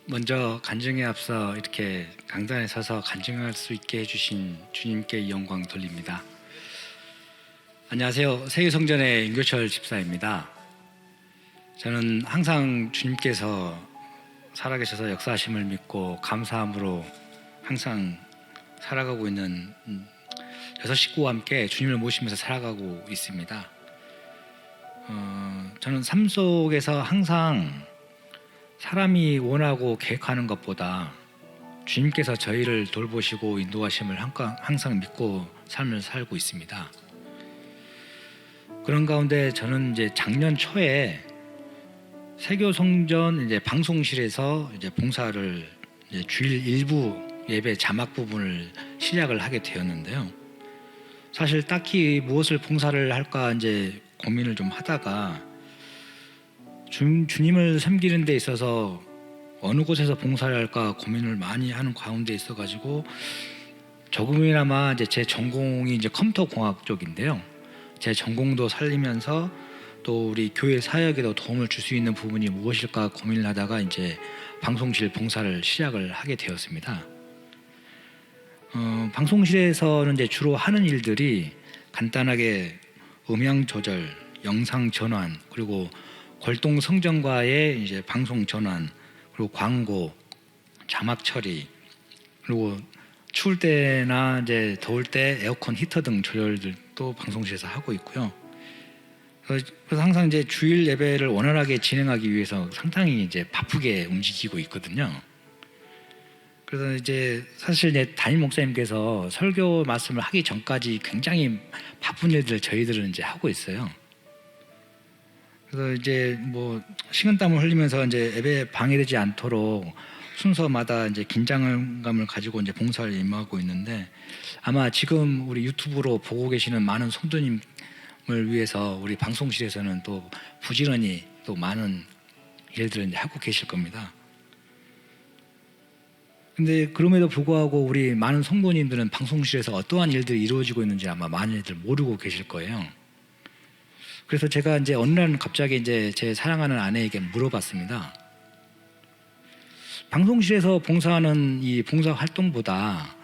먼저 간증에 앞서 이렇게 강단에 서서 간증할 수 있게 해주신 주님께 영광 돌립니다. 안녕하세요. 세계성전의 윤교철 집사입니다. 저는 항상 주님께서 살아계셔서 역사하심을 믿고 감사함으로 항상 살아가고 있는 여섯 식구와 함께 주님을 모시면서 살아가고 있습니다. 저는 삶 속에서 항상 사람이 원하고 계획하는 것보다 주님께서 저희를 돌보시고 인도하심을 항상 믿고 삶을 살고 있습니다. 그런 가운데 저는 이제 작년 초에 세교성전 이제 방송실에서 이제 봉사를 이제 주일 일부 예배 자막 부분을 시작을 하게 되었는데요. 사실 딱히 무엇을 봉사를 할까 이제 고민을 좀 하다가 주님을 섬기는 데 있어서 어느 곳에서 봉사를 할까 고민을 많이 하는 가운데 있어가지고 조금이나마 이제 제 전공이 이제 컴퓨터 공학 쪽인데요. 제 전공도 살리면서 또 우리 교회 사역에도 도움을 줄 수 있는 부분이 무엇일까 고민을 하다가 이제 방송실 봉사를 시작을 하게 되었습니다. 방송실에서는 이제 주로 하는 일들이 간단하게 음향 조절, 영상 전환, 그리고 골동 성전과의 이제 방송 전환, 그리고 광고, 자막 처리, 그리고 추울 때나 이제 더울 때 에어컨 히터 등 조절들도 방송실에서 하고 있고요. 그래서 항상 이제 주일 예배를 원활하게 진행하기 위해서 상당히 이제 바쁘게 움직이고 있거든요. 그래서 이제 사실 이제 담임 목사님께서 설교 말씀을 하기 전까지 굉장히 바쁜 일들 저희들은 이제 하고 있어요. 그래서 이제 뭐 식은땀을 흘리면서 이제 예배 방해되지 않도록 순서마다 이제 긴장감을 가지고 이제 봉사를 임하고 있는데, 아마 지금 우리 유튜브로 보고 계시는 많은 성도님을 위해서 우리 방송실에서는 또 부지런히 또 많은 일들을 이제 하고 계실 겁니다. 근데 그럼에도 불구하고 우리 많은 성도님들은 방송실에서 어떠한 일들이 이루어지고 있는지 아마 많이들 모르고 계실 거예요. 그래서 제가 이제 어느 날 갑자기 이제 제 사랑하는 아내에게 물어봤습니다. 방송실에서 봉사하는 이 봉사 활동보다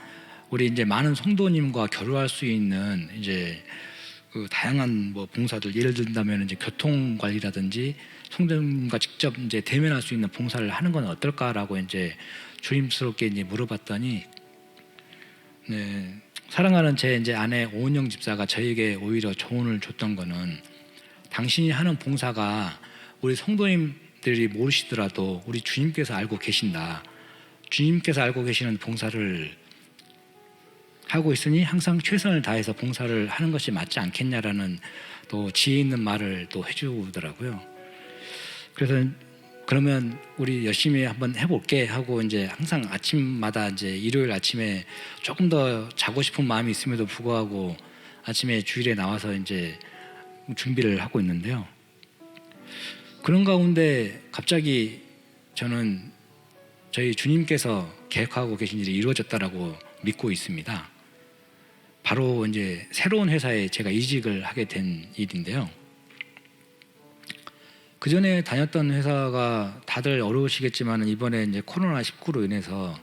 우리 이제 많은 성도님과 교류할 수 있는 이제 그 다양한 뭐 봉사들, 예를 든다면 이제 교통 관리라든지 성도님과 직접 이제 대면할 수 있는 봉사를 하는 건 어떨까라고 이제 조심스럽게 이제 물어봤더니, 네, 사랑하는 제 이제 아내 오은영 집사가 저에게 오히려 조언을 줬던 거는, 당신이 하는 봉사가 우리 성도님들이 모르시더라도 우리 주님께서 알고 계신다. 주님께서 알고 계시는 봉사를 하고 있으니 항상 최선을 다해서 봉사를 하는 것이 맞지 않겠냐라는 또 지혜 있는 말을 또 해주더라고요. 그래서 그러면 우리 열심히 한번 해볼게 하고 이제 항상 아침마다 이제 일요일 아침에 조금 더 자고 싶은 마음이 있음에도 불구하고 아침에 주일에 나와서 이제 준비를 하고 있는데요. 그런 가운데 갑자기 저는 저희 주님께서 계획하고 계신 일이 이루어졌다라고 믿고 있습니다. 바로 이제 새로운 회사에 제가 이직을 하게 된 일인데요. 그 전에 다녔던 회사가 다들 어려우시겠지만 이번에 이제 코로나19로 인해서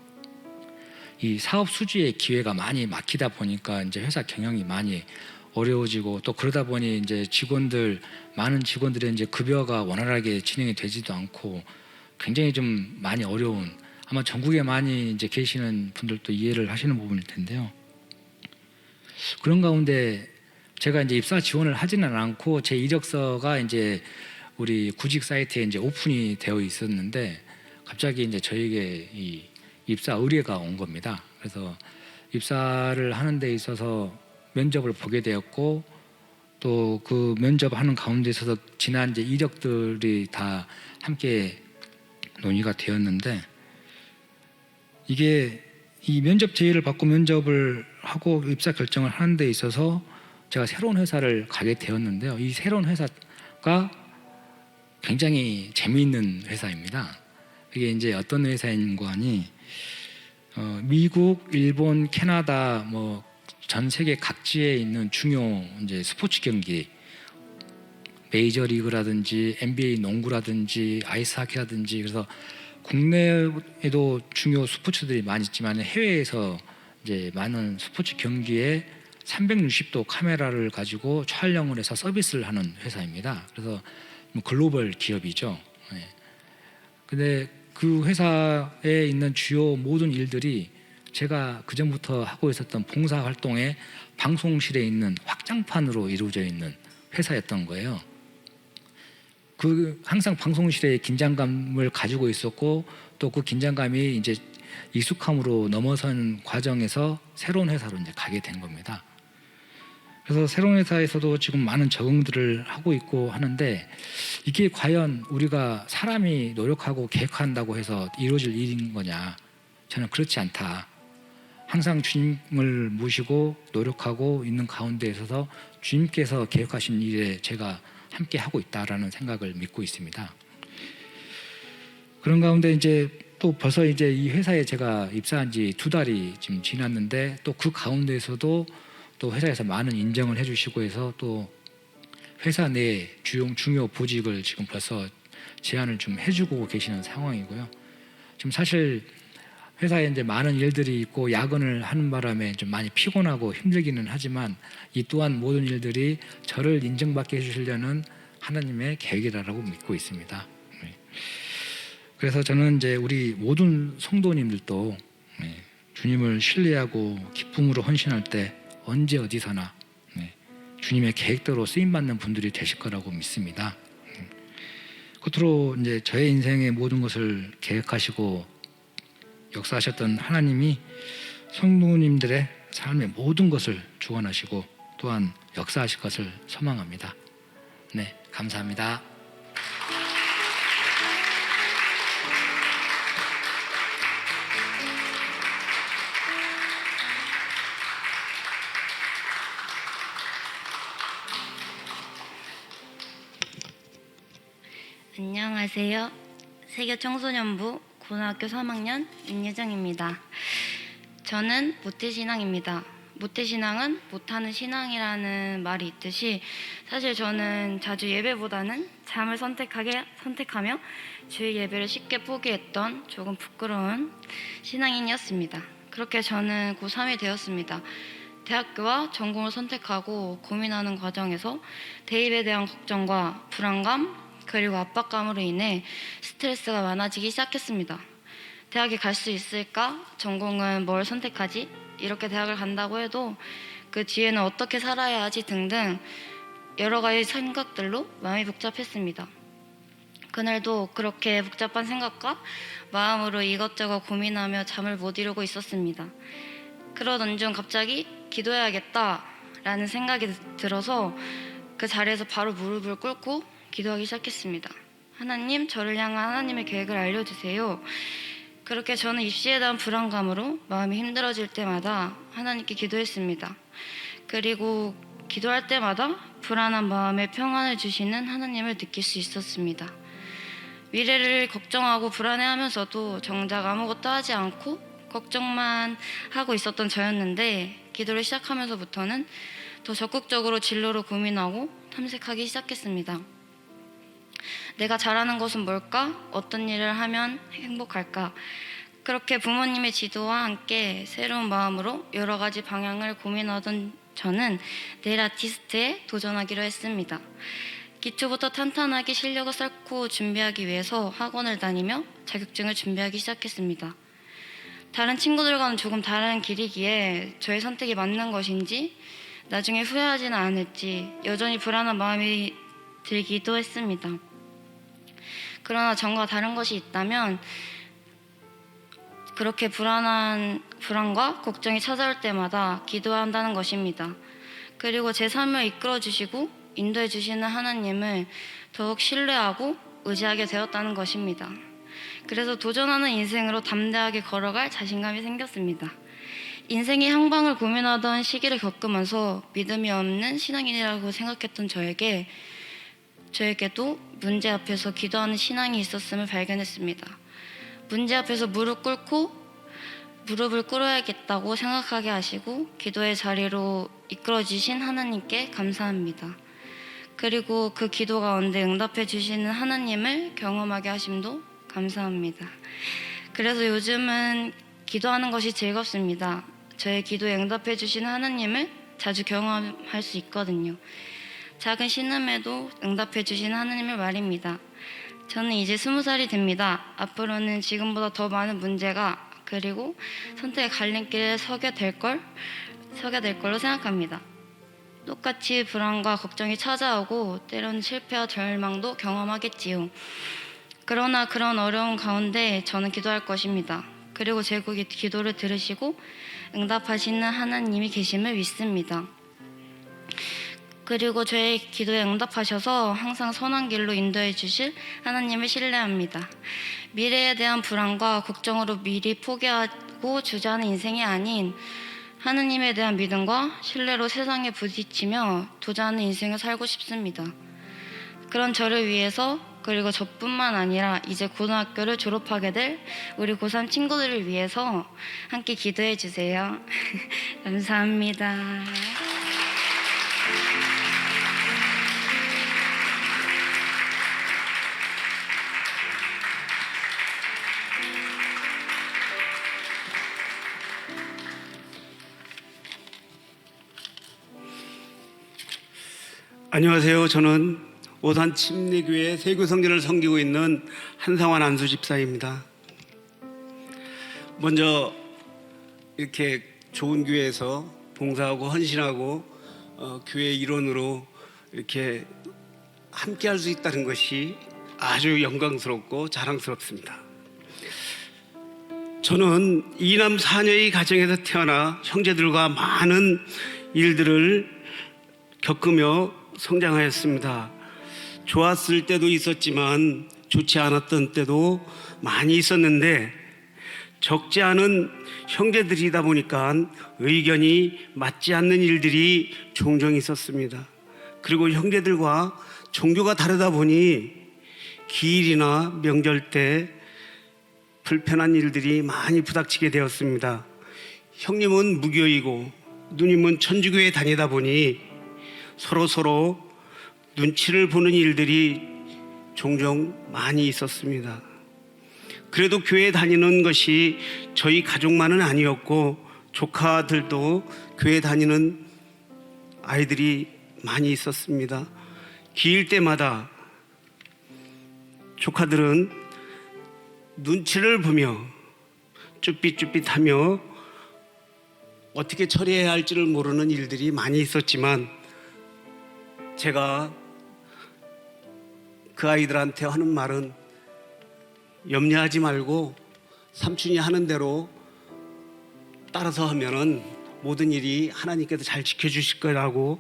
이 사업 수주의 기회가 많이 막히다 보니까 이제 회사 경영이 많이 어려워지고, 또 그러다 보니 이제 많은 직원들의 이제 급여가 원활하게 진행이 되지도 않고 굉장히 좀 많이 어려운, 아마 전국에 많이 이제 계시는 분들도 이해를 하시는 부분일 텐데요. 그런 가운데 제가 이제 입사 지원을 하지는 않고 제 이력서가 이제 우리 구직 사이트에 이제 오픈이 되어 있었는데 갑자기 이제 저에게 이 입사 의뢰가 온 겁니다. 그래서 입사를 하는 데 있어서 면접을 보게 되었고, 또 그 면접하는 가운데 있어서 지난 이제 이력들이 다 함께 논의가 되었는데, 이게 이 면접 제의를 받고 면접을 하고 입사 결정을 하는 데 있어서 제가 새로운 회사를 가게 되었는데요. 이 새로운 회사가 굉장히 재미있는 회사입니다. 이게 이제 어떤 회사인고 하니 미국, 일본, 캐나다 뭐 전 세계 각지에 있는 중요 이제 스포츠 경기, 메이저리그라든지 NBA 농구라든지 아이스하키라든지, 그래서 국내에도 중요 스포츠들이 많이 있지만 해외에서 이제 많은 스포츠 경기에 360도 카메라를 가지고 촬영을 해서 서비스를 하는 회사입니다. 그래서 뭐 글로벌 기업이죠. 예. 근데 그 회사에 있는 주요 모든 일들이 제가 그 전부터 하고 있었던 봉사 활동의 방송실에 있는 확장판으로 이루어져 있는 회사였던 거예요. 그 항상 방송실에 긴장감을 가지고 있었고 또 그 긴장감이 이제 익숙함으로 넘어선 과정에서 새로운 회사로 이제 가게 된 겁니다. 그래서 새로운 회사에서도 지금 많은 적응들을 하고 있고 하는데 이게 과연 우리가 사람이 노력하고 계획한다고 해서 이루어질 일인 거냐? 저는 그렇지 않다. 항상 주님을 모시고 노력하고 있는 가운데 있어서 주님께서 계획하신 일에 제가 함께 하고 있다라는 생각을 믿고 있습니다. 그런 가운데 이제 또 벌써 이제 이 회사에 제가 입사한 지 2달이 지금 지났는데 또 그 가운데에서도 또 회사에서 많은 인정을 해주시고 해서 또 회사 내 중요 보직을 지금 벌써 제안을 좀 해주고 계시는 상황이고요. 지금 사실 회사에 이제 많은 일들이 있고 야근을 하는 바람에 좀 많이 피곤하고 힘들기는 하지만 이 또한 모든 일들이 저를 인정받게 해주시려는 하나님의 계획이라고 믿고 있습니다. 그래서 저는 이제 우리 모든 성도님들도 주님을 신뢰하고 기쁨으로 헌신할 때 언제 어디서나 주님의 계획대로 쓰임받는 분들이 되실 거라고 믿습니다. 겉으로 이제 저의 인생의 모든 것을 계획하시고 역사하셨던 하나님이 성도님들의 삶의 모든 것을 주관하시고 또한 역사하실 것을 소망합니다. 네, 감사합니다. 안녕하세요. 세교청소년부 고등학교 3학년 윤예정입니다. 저는 모태신앙입니다. 모태신앙은 못하는 신앙이라는 말이 있듯이 사실 저는 자주 예배보다는 잠을 선택하며 주일 예배를 쉽게 포기했던 조금 부끄러운 신앙인이었습니다. 그렇게 저는 고3이 되었습니다. 대학교와 전공을 선택하고 고민하는 과정에서 대입에 대한 걱정과 불안감 그리고 압박감으로 인해 스트레스가 많아지기 시작했습니다. 대학에 갈 수 있을까? 전공은 뭘 선택하지? 이렇게 대학을 간다고 해도 그 뒤에는 어떻게 살아야 하지? 등등 여러 가지 생각들로 마음이 복잡했습니다. 그날도 그렇게 복잡한 생각과 마음으로 이것저것 고민하며 잠을 못 이루고 있었습니다. 그러던 중 갑자기 기도해야겠다라는 생각이 들어서 그 자리에서 바로 무릎을 꿇고 기도하기 시작했습니다. 하나님, 저를 향한 하나님의 계획을 알려주세요. 그렇게 저는 입시에 대한 불안감으로 마음이 힘들어질 때마다 하나님께 기도했습니다. 그리고 기도할 때마다 불안한 마음에 평안을 주시는 하나님을 느낄 수 있었습니다. 미래를 걱정하고 불안해하면서도 정작 아무것도 하지 않고 걱정만 하고 있었던 저였는데 기도를 시작하면서부터는 더 적극적으로 진로를 고민하고 탐색하기 시작했습니다. 내가 잘하는 것은 뭘까? 어떤 일을 하면 행복할까? 그렇게 부모님의 지도와 함께 새로운 마음으로 여러 가지 방향을 고민하던 저는 네일 아티스트에 도전하기로 했습니다. 기초부터 탄탄하게 실력을 쌓고 준비하기 위해서 학원을 다니며 자격증을 준비하기 시작했습니다. 다른 친구들과는 조금 다른 길이기에 저의 선택이 맞는 것인지 나중에 후회하지는 않을지 여전히 불안한 마음이 들기도 했습니다. 그러나 전과 다른 것이 있다면 그렇게 불안과 걱정이 찾아올 때마다 기도해야 한다는 것입니다. 그리고 제 삶을 이끌어 주시고 인도해 주시는 하나님을 더욱 신뢰하고 의지하게 되었다는 것입니다. 그래서 도전하는 인생으로 담대하게 걸어갈 자신감이 생겼습니다. 인생의 향방을 고민하던 시기를 겪으면서 믿음이 없는 신앙인이라고 생각했던 저에게도 문제 앞에서 기도하는 신앙이 있었음을 발견했습니다. 문제 앞에서 무릎을 꿇어야겠다고 생각하게 하시고 기도의 자리로 이끌어 주신 하나님께 감사합니다. 그리고 그 기도 가운데 응답해 주시는 하나님을 경험하게 하심도 감사합니다. 그래서 요즘은 기도하는 것이 즐겁습니다. 저의 기도에 응답해 주신 하나님을 자주 경험할 수 있거든요. 작은 신음에도 응답해 주신 하나님을 말입니다. 저는 이제 20살이 됩니다. 앞으로는 지금보다 더 많은 문제가 그리고 선택의 갈림길에 서게 될 걸로 생각합니다. 똑같이 불안과 걱정이 찾아오고 때로는 실패와 절망도 경험하겠지요. 그러나 그런 어려운 가운데 저는 기도할 것입니다. 그리고 제 기도를 들으시고 응답하시는 하나님이 계심을 믿습니다. 그리고 저의 기도에 응답하셔서 항상 선한 길로 인도해 주실 하나님을 신뢰합니다. 미래에 대한 불안과 걱정으로 미리 포기하고 주저하는 인생이 아닌 하나님에 대한 믿음과 신뢰로 세상에 부딪히며 도전하는 인생을 살고 싶습니다. 그런 저를 위해서 그리고 저뿐만 아니라 이제 고등학교를 졸업하게 될 우리 고3 친구들을 위해서 함께 기도해 주세요. 감사합니다. 안녕하세요. 저는 오산 침례교회 세교성전을 섬기고 있는 한상환 안수 집사입니다. 먼저 이렇게 좋은 교회에서 봉사하고 헌신하고 교회 일원으로 이렇게 함께할 수 있다는 것이 아주 영광스럽고 자랑스럽습니다. 저는 이남 사녀의 가정에서 태어나 형제들과 많은 일들을 겪으며 성장하였습니다. 좋았을 때도 있었지만 좋지 않았던 때도 많이 있었는데 적지 않은 형제들이다 보니까 의견이 맞지 않는 일들이 종종 있었습니다. 그리고 형제들과 종교가 다르다 보니 기일이나 명절 때 불편한 일들이 많이 부닥치게 되었습니다. 형님은 무교이고 누님은 천주교에 다니다 보니 서로 눈치를 보는 일들이 종종 많이 있었습니다. 그래도 교회 다니는 것이 저희 가족만은 아니었고 조카들도 교회 다니는 아이들이 많이 있었습니다. 기일 때마다 조카들은 눈치를 보며 쭈삣쭈삣하며 어떻게 처리해야 할지를 모르는 일들이 많이 있었지만 제가 그 아이들한테 하는 말은 염려하지 말고 삼촌이 하는 대로 따라서 하면은 모든 일이 하나님께서 잘 지켜주실 거라고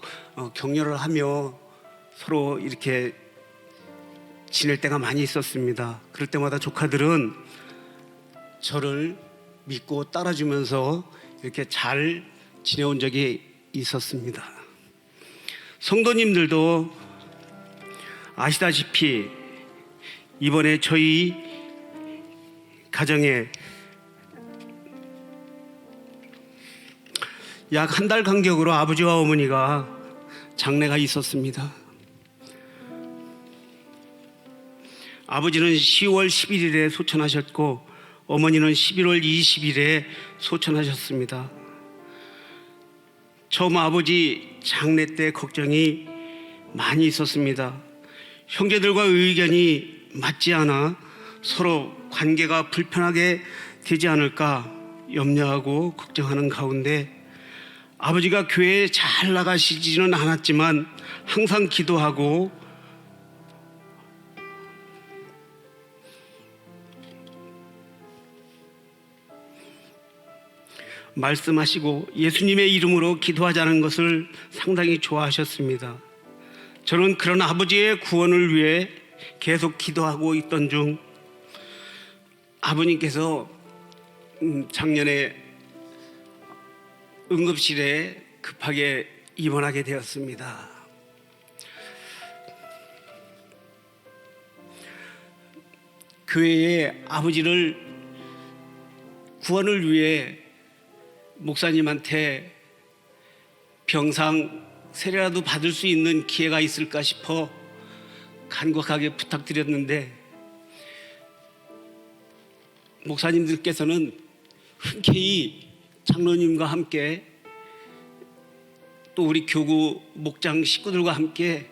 격려를 하며 서로 이렇게 지낼 때가 많이 있었습니다. 그럴 때마다 조카들은 저를 믿고 따라주면서 이렇게 잘 지내온 적이 있었습니다. 성도님들도 아시다시피 이번에 저희 가정에 약 한 달 간격으로 아버지와 어머니가 장례가 있었습니다. 아버지는 10월 11일에 소천하셨고 어머니는 11월 20일에 소천하셨습니다. 처음 아버지 장례 때 걱정이 많이 있었습니다. 형제들과 의견이 맞지 않아 서로 관계가 불편하게 되지 않을까 염려하고 걱정하는 가운데 아버지가 교회에 잘 나가시지는 않았지만 항상 기도하고 말씀하시고 예수님의 이름으로 기도하자는 것을 상당히 좋아하셨습니다. 저는 그런 아버지의 구원을 위해 계속 기도하고 있던 중 아버님께서 작년에 응급실에 급하게 입원하게 되었습니다. 교회에 아버지를 구원을 위해 목사님한테 병상 세례라도 받을 수 있는 기회가 있을까 싶어 간곡하게 부탁드렸는데 목사님들께서는 흔쾌히 장로님과 함께 또 우리 교구 목장 식구들과 함께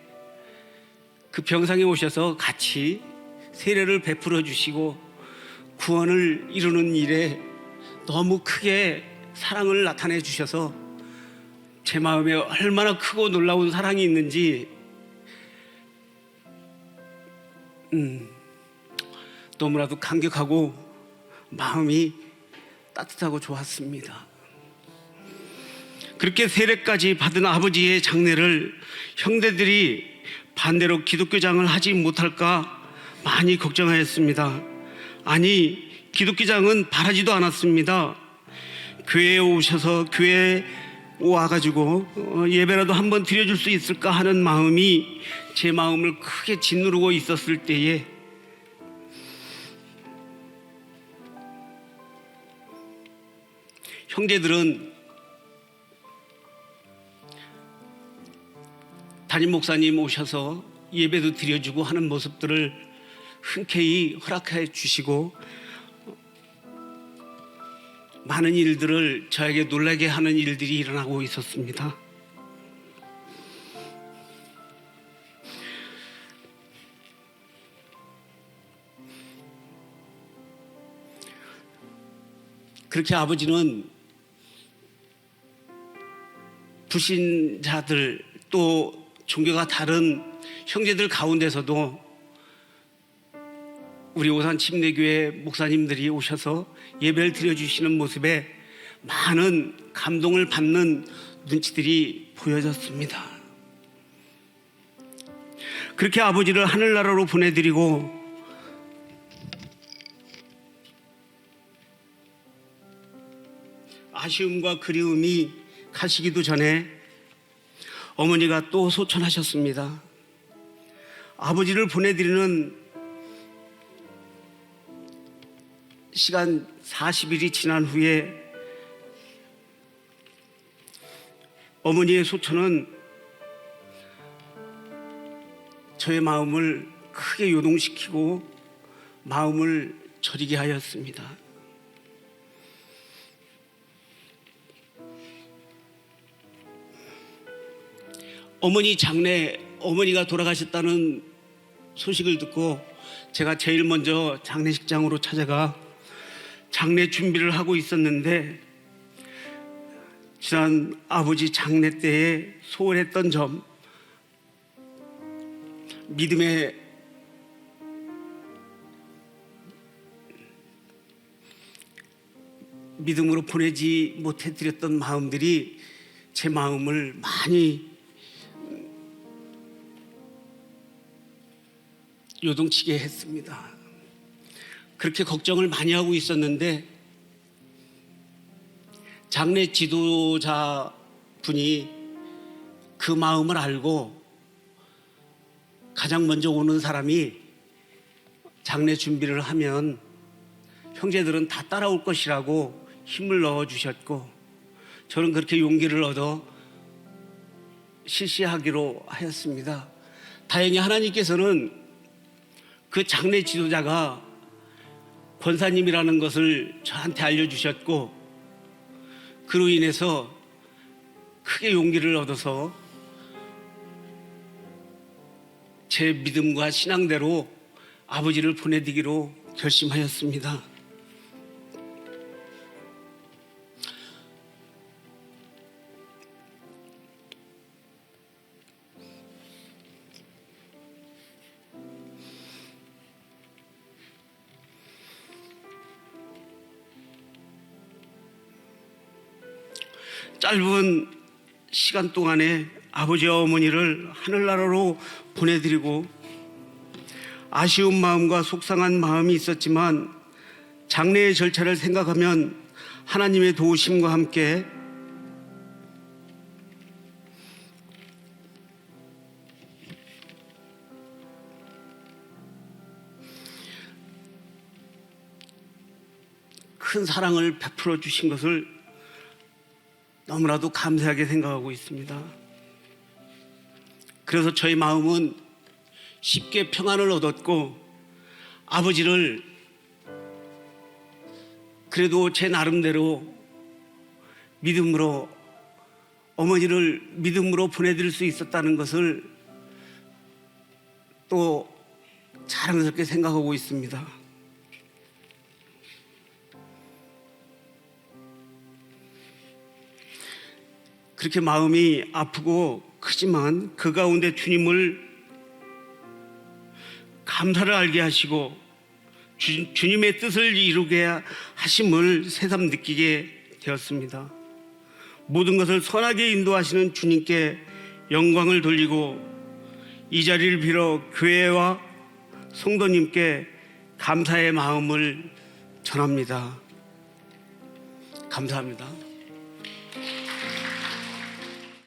그 병상에 오셔서 같이 세례를 베풀어 주시고 구원을 이루는 일에 너무 크게 사랑을 나타내 주셔서 제 마음에 얼마나 크고 놀라운 사랑이 있는지 너무나도 감격하고 마음이 따뜻하고 좋았습니다. 그렇게 세례까지 받은 아버지의 장례를 형제들이 반대로 기독교장을 하지 못할까 많이 걱정하였습니다. 아니, 기독교장은 바라지도 않았습니다. 교회에 오셔서 교회에 와가지고 예배라도 한번 드려줄 수 있을까 하는 마음이 제 마음을 크게 짓누르고 있었을 때에 형제들은 담임 목사님 오셔서 예배도 드려주고 하는 모습들을 흔쾌히 허락해 주시고 많은 일들을 저에게 놀라게 하는 일들이 일어나고 있었습니다. 그렇게 아버지는 불신자들 또 종교가 다른 형제들 가운데서도 우리 오산 침례교회 목사님들이 오셔서 예배를 드려주시는 모습에 많은 감동을 받는 눈치들이 보여졌습니다. 그렇게 아버지를 하늘나라로 보내드리고 아쉬움과 그리움이 가시기도 전에 어머니가 또 소천하셨습니다. 아버지를 보내드리는 시간 40일이 지난 후에 어머니의 소천은 저의 마음을 크게 요동시키고 마음을 저리게 하였습니다. 어머니 장례, 어머니가 돌아가셨다는 소식을 듣고 제가 제일 먼저 장례식장으로 찾아가 장례 준비를 하고 있었는데 지난 아버지 장례 때에 소홀했던 점, 믿음으로 보내지 못해드렸던 마음들이 제 마음을 많이 요동치게 했습니다. 그렇게 걱정을 많이 하고 있었는데 장례 지도자 분이 그 마음을 알고 가장 먼저 오는 사람이 장례 준비를 하면 형제들은 다 따라올 것이라고 힘을 넣어주셨고 저는 그렇게 용기를 얻어 실시하기로 하였습니다. 다행히 하나님께서는 그 장례 지도자가 권사님이라는 것을 저한테 알려주셨고 그로 인해서 크게 용기를 얻어서 제 믿음과 신앙대로 아버지를 보내드리기로 결심하였습니다. 짧은 시간 동안에 아버지와 어머니를 하늘나라로 보내드리고 아쉬운 마음과 속상한 마음이 있었지만 장례의 절차를 생각하면 하나님의 도우심과 함께 큰 사랑을 베풀어 주신 것을 너무나도 감사하게 생각하고 있습니다. 그래서 저희 마음은 쉽게 평안을 얻었고 아버지를 그래도 제 나름대로 믿음으로 어머니를 믿음으로 보내드릴 수 있었다는 것을 또 자랑스럽게 생각하고 있습니다. 그렇게 마음이 아프고 크지만 그 가운데 주님을 감사를 알게 하시고 주님의 뜻을 이루게 하심을 새삼 느끼게 되었습니다. 모든 것을 선하게 인도하시는 주님께 영광을 돌리고 이 자리를 빌어 교회와 성도님께 감사의 마음을 전합니다. 감사합니다.